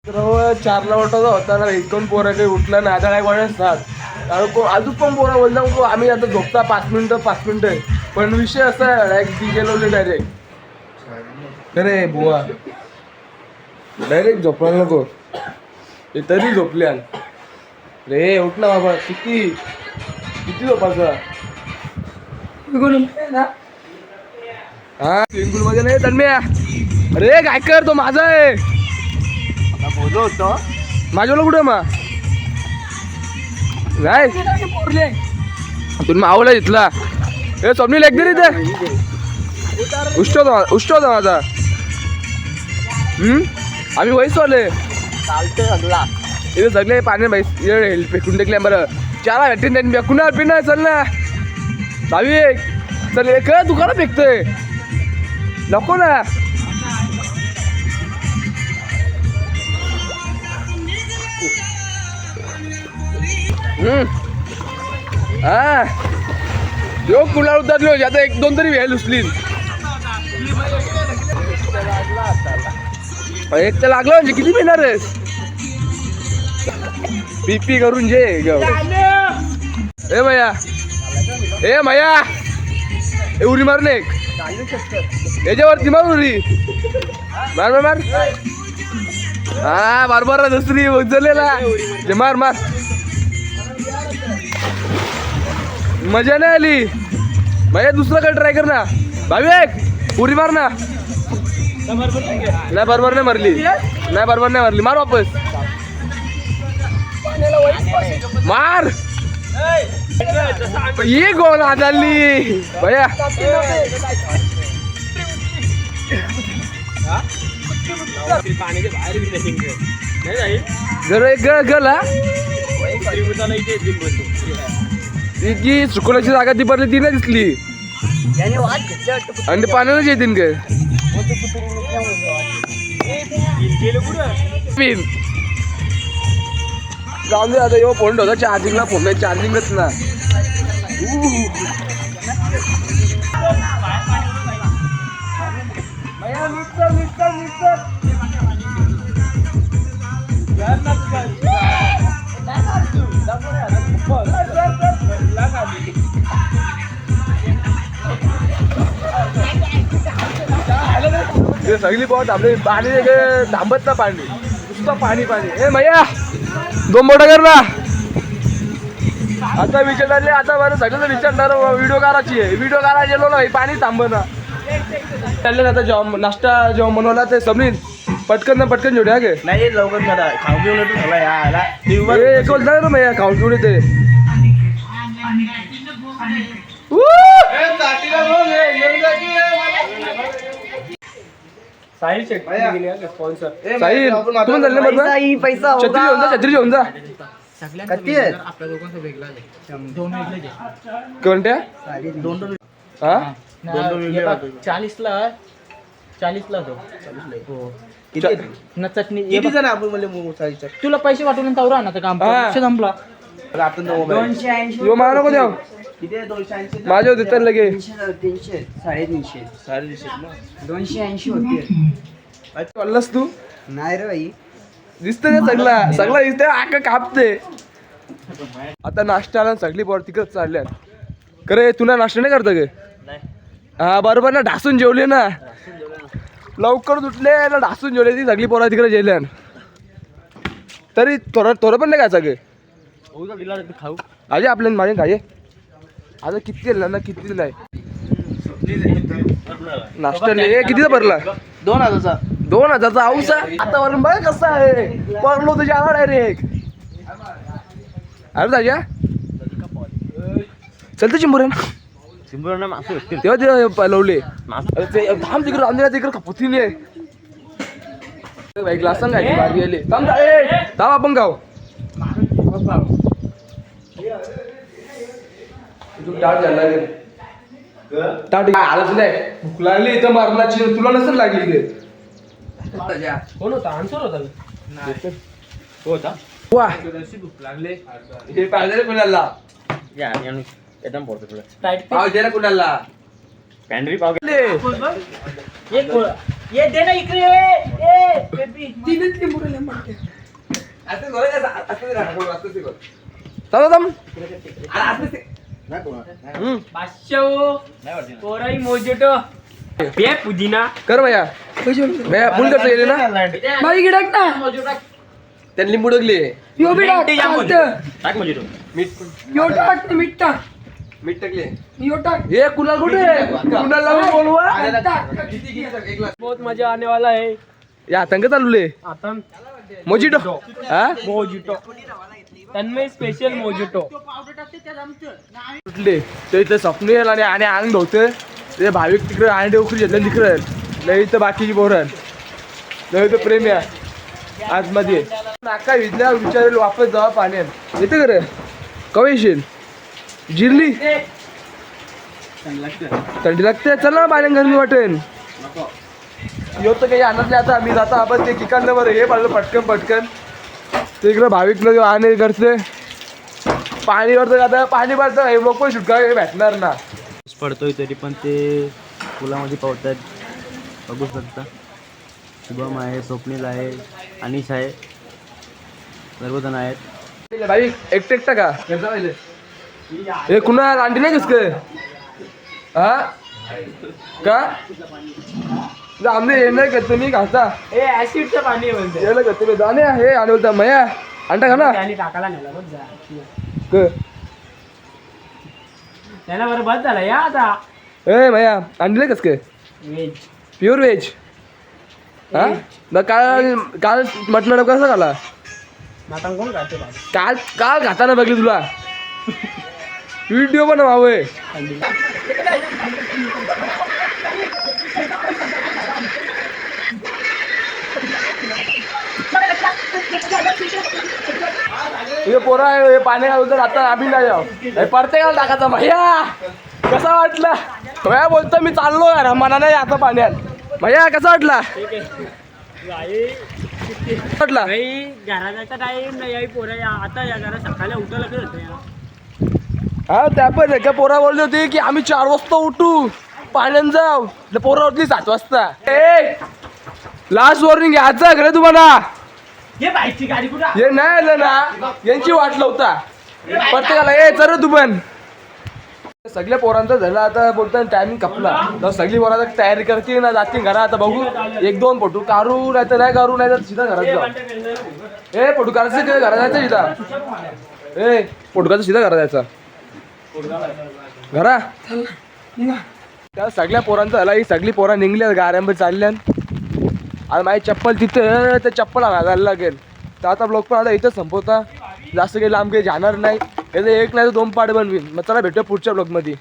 4ला उठायचा होता ना, 1-2 पोरं काही उठला ना, आता काय कोणाच साथ अजून पण पोरं बोलता आम्ही आता झोपता 5 मिनिटं पण विषय असा आहे डायरेक्ट डी गेलो डायरेक्ट अरे बुवा डायरेक्ट झोपला नको ते तरी झोपल्या रे. उठ ना बाबा, किती झोपायचा हा स्विमिंग पूल मध्ये नाही तन्म्या. अरे काय कर तो माझा आहे बोललो होतो माझ्याला कुठे मा नाही तुम्ही मावला घेतला हे स्वप्नील एक तरी ते उष्ट होता माझा. आम्ही वयस आले इथे सगळे पाणी भाई फेकून टेकले बरं. चारा भेटून कुणा पिणार चल ना भावी चल एक दुकानं फेकतोय नको ना. हा यो कुला उतरलो आता 1-2 तरी वेळ उचली एक तर लागलो म्हणजे किती पिणार आहेस पी करून जे ए मया ए उरी मार एक याच्यावरती मार उरी मार हा बरोबर दुसरी उचललेला मार मजा नाही आली भैया दुसरा काय ट्राय कर ना भावी एक उरी मार ना. नाही बरोबर नाही मारली मार वापस मार ये गोल आदली भैया जर एक गला जी सुकण्याची जागा ती भरली ती नाही दिसली आणि पाण्यालाच येतील ग जाऊन दे आता यो फोन होता चार्जिंगला फोन नाही चार्जिंगच ना. सगळी बहुत आपले पाणी थांबत ना पाणी नुसतं पाणी ए मैया 2 बोटा कर ना. आता विचारले आता बरं सगळं विचारणार व्हिडिओ करायची गेलो ना पाणी थांब ना चालले आता जेव्हा नाश्ता जेव्हा बनवला ते समजेल पटकन जोड्या गे नाही लवकर मला खाऊन पिऊन बोलता ना मैया खाऊन पिऊन येते साहिल स्पॉन्सर साहिल तुम्ही चालले बरोबर पैसा छत्री घेऊन जा किती आहे आपल्या दोघांचा वेगळा आहे 2 वेगळे कोणत्या 2 हा 40 ला तो हो किती ना चटणी किती जण आपण म्हणजे तुला पैसे वाटून तवरा ना काम संपला आपण 280 यो मारो को द्याव किती 280 माझे होते तर लगे 300 350 280 होते बोललास तू नाही रे भाई दिसतंय सगळा दिसतंय आका कापते. आता नाश्त्याला सगळी पोर तिकडच चालल्यात करे तुला नाश्ता नाही करता गे हा बरोबर ना ढासून जेवले ना लवकर उठले ना ढासून जेवले ती सगळी पोरा तिकडे जेवल्यान तरी थोडं पण नाही खायचं गे खाऊ अरे आपल्या माझे काय आता किती ना किती नाही नाश्ता कितीचा भरला 2000चा औसा आता वरून बघ कसा आहे पडलो तुझ्या आला डायरेक्ट अरे दाजा चलते चिंबुऱ्यांना मासे तेव्हा ते लवले थांब तिकडे रामदेला तिकडे खपुतीने ग्लास काय बारी आले थांब आपण गाव टाट झाला टाट आलंच नाही भूक लागली इथं मारणाची तुला नसेल लागली ते कोण होता आन्सर होता वा भूक लागले हे पाहिजे कुणाला एकदम पाव दे ना कुणाला पॅन्ड्री पाव घेतले ये दे ना इकडे ए बेबी तीनच लिंबू चला पोराई मोजोटो पे पुदिना कर भैया भैया फुल करता गेले ना बाई गिडक ना त्यांनी लिंबू डगले यो बी टाक चालतं. टाक मोजोटो मीठ यो टाक मीठ टाक मीठ टाकले यो टाक हे कुणाल कुठे कुणाल लावून बोलवा टाक. बहुत मजा आने वाला है या तंग चालले आता मोजिटो हा मोजिटो तन्मय स्पेशल मोजिटो कुठले ते इथं स्वप्न येईल आणि अंग धुवतं ते भाविक तिकडे आणि उकरी घेतलं तिकडे लय इथं बाकीची बोरण लय इथं प्रेम या आतमध्ये नाका विजल्या विचारेल वापस जावा पाण्यात येतं खरं कवा येशील जिरली थंडी लागते चल ना पाण्यात गरमी वाटेल येऊ तर काही आणत नाही आता आम्ही जाता आपण ते ठिकाण बरं हे पाहिलं पटकन ते इकडं भाविक न आणि घरचे पाणी वरतं आता पाणी भरतं हे लोक पण सुटका भेटणार ना पडतोय तरी पण ते पुलामध्ये पावतात बघू शकता. शुभम आहे, स्वप्नील आहे, अनिश आहे, सर्वजण आहेत. भाविक एकटा का हे कुणाल अंडी नाही कसं हा का आमने हे नाही करतो मी घालता ए ऍसिडचं पाणी म्हणते याला करतो मी जाणे हे आणि बोलता मया अंडा खा ना त्याने टाकायला नेला बघ जा क त्याला बरबाद झाला या आता ए मया अंडी नाही कस काय वेज प्युअर व्हेज हा मग काल मटण कसा खाला नाटक कोण खाते भाजी काल खाताना बघली तुला व्हिडिओ पण हवंय हे पोरा आहे पाणी घालून आता आम्ही नाही जाऊ प्रत्येकाला टाकायचा भैया कसा वाटला भैया बोलतो मी चाललो यार मना नाही आता पाण्यात भैया कसा वाटला वाटला काही घराचा टाइम नाही आई पोरा आता या घरा सकाळी उठायला लागत होतं या हा त्या पण एका पोरा बोलली होती की आम्ही 4 वाजता उठू पाण्यात जाऊ पोरा उठली 7 वाजता ए लास्ट वॉर्निंग घ्यायचं घरे तुम्हाला ये बाईकची गाडी कुठं हे नाही आलं ना यांची वाट लावता प्रत्येकाला ए चल तू पण सगळ्या पोरांचा झाला आता बोलता टायमिंग कपला तर सगळी पोरा तयारी करते ना जातील घरा आता बघू 1-2 फोटो काढू नाही तर नाही काढू नाही तर सीधा घरात जाऊ ए फोटो काढायचं का घरात जायचं सीधा ए फोटो काढायचं सीधा घरात जायचा घरा त्या सगळ्या पोरांचा झाला ही सगळी पोरा निघल्या गाड्यांवर चालल्या आता माझी चप्पल तिथं ते चप्पल घालायला लागेल तर आता ब्लॉग पण आता इथं संपवता जास्त काही लांब काही जाणार नाही याचं 1 नाही तर 2 पार्ट बनवीन मग चला भेटूया पुढच्या ब्लॉगमध्ये.